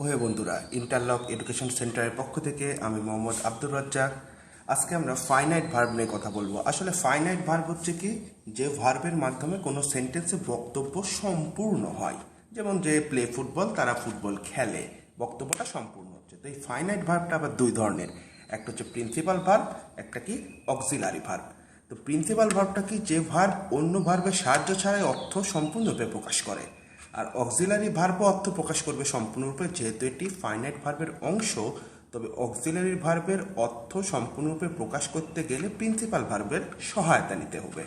ওহে বন্ধুরা, interlock education সেন্টারের পক্ষ থেকে আমি মোহাম্মদ আব্দুর রাজ্জাক। আজকে আমরা ফাইনাইট ভার্ব নিয়ে কথা বলবো। আসলে ফাইনাইট ভার্ব হচ্ছে কি, যে ভার্বের মাধ্যমে কোনো সেন্টেন্সে বক্তব্য সম্পূর্ণ হয়। যেমন যে প্লে ফুটবল, তারা ফুটবল খেলে, বক্তব্যটা সম্পূর্ণ হচ্ছে। তো এই ফাইনাইট ভার্বটা আবার দুই ধরনের, একটা হচ্ছে প্রিন্সিপাল ভার্ব, একটা কি অক্সিলারি ভার্ব। তো প্রিন্সিপাল ভার্বটা কি, যে ভার্ব অন্য ভার্বের সাহায্য ছাড়াই অর্থ সম্পূর্ণরূপে প্রকাশ করে। আর অক্সিলারি ভার্বও অর্থ প্রকাশ করবে সম্পূর্ণরূপে, যেহেতু এটি ফাইনাইট ভার্বের অংশ। তবে অক্সিলারি ভার্বের অর্থ সম্পূর্ণরূপে প্রকাশ করতে গেলে প্রিন্সিপাল ভার্বের সহায়তা নিতে হবে।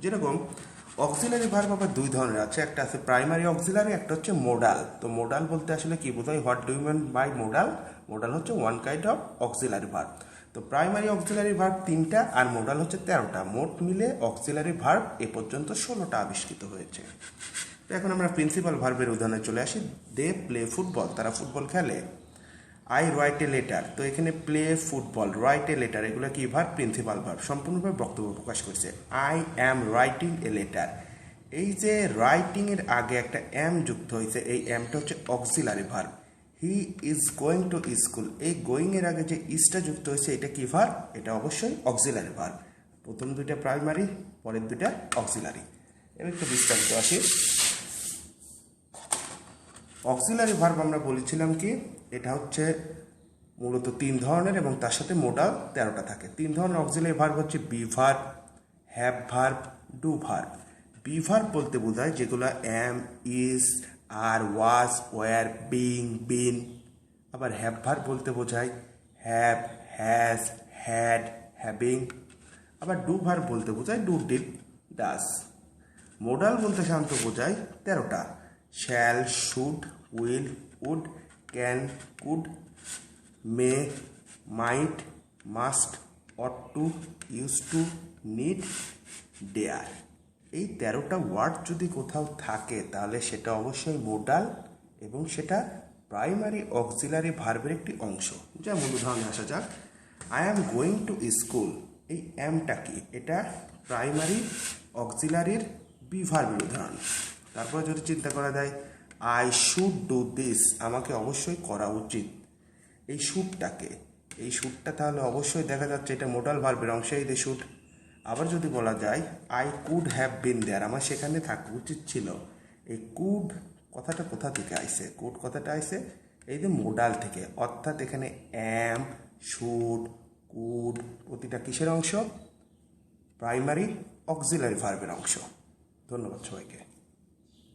যেরকম অক্সিলারি ভার্ব আবার দুই ধরনের আছে, একটা আছে প্রাইমারি অক্সিলারি, একটা হচ্ছে মোডাল। তো মোডাল বলতে আসলে কি বোঝায়, what do you mean by modal? Modal হচ্ছে one kind of auxiliary verb. তো প্রাইমারি অক্সিলারি ভার্ব 3টা আর মোডাল হচ্ছে 13টা। মোট মিলে অক্সিলারি ভার্ব এ পর্যন্ত 16টা আবিষ্কৃত হয়েছে। তো এখন আমরা প্রিন্সিপাল ভার্বের উদাহরণে চলে আসি। দে প্লে ফুটবল, তারা ফুটবল খেলে। আই রাইট এ লেটার, তো এখানে play football, write a letter, এগুলো কি ভার্ব? প্রিন্সিপাল ভার্ব, সম্পূর্ণভাবে বক্তব্য প্রকাশ করছে। I am writing a letter, এই যে রাইটিং এর আগে একটা অ্যাম যুক্ত হয়েছে, এই অ্যামটা হচ্ছে auxiliary verb. He is going to school, এই গোয়িং এর আগে যে ইজটা যুক্ত হয়েছে, এটা কি ভার্ব? এটা অবশ্যই অক্সিলারি ভার্ব। প্রথম দুইটা প্রাইমারি, পরের দুইটা অক্সিলারি। এবার একটু বিস্তারিত আসি। অক্সিলারি ভার্ব আমরা বলেছিলাম কি, এটা হচ্ছে মূলত 3 ধরনের এবং তার সাথে মোডাল 13টা থাকে। 3 ধরনের অক্সিলারি ভার্ব হচ্ছে be verb, have verb, do verb. Be verb বলতে বোঝায় যেগুলো am, is, are, was, were, being, been. আবার হ্যাভ ভার্ব বলতে বোঝায় হ্যাভ, হ্যাজ, হ্যাড, হ্যাভিং। আবার ডু ভার্ব বলতে বোঝায় ডু, ডিড, ডাস। মোডাল বলতে সাধারণত বোঝায় 13টা, shall, should, will, would, can, could, may, might, must, ought to, use to, need, dare. এই 13টা ওয়ার্ড যদি কোথাও থাকে তাহলে সেটা অবশ্যই মোডাল এবং সেটা প্রাইমারি অক্সিলারি ভার্বের একটি অংশ। যেমন উদাহরণে আসা যাক, I am going to school, এই অ্যামটা কি? এটা প্রাইমারি অক্সিলারির বি ভার্বের উদাহরণ। তারপরে যদি চিন্তা করা যায়, আই শুড ডু দিস, আমাকে অবশ্যই করা উচিত, এই শুডটাকে, এই শুডটা তাহলে অবশ্যই দেখা যাচ্ছে এটা মোডাল ভার্বের অংশ, এই দে শুড। আবার যদি বলা যায়, আই কুড হ্যাভ বিন দেয়ার, আমার সেখানে থাকা উচিত ছিল, এই কুড কথাটা কোথা থেকে আইছে? কুড কথাটা আইছে এই যে মোডাল থেকে, অর্থাৎ এখানে অ্যাম, শুড, কুড প্রতিটা কিসের অংশ? প্রাইমারি অক্সিলারি ভার্বের অংশ। ধন্যবাদ সবাইকে।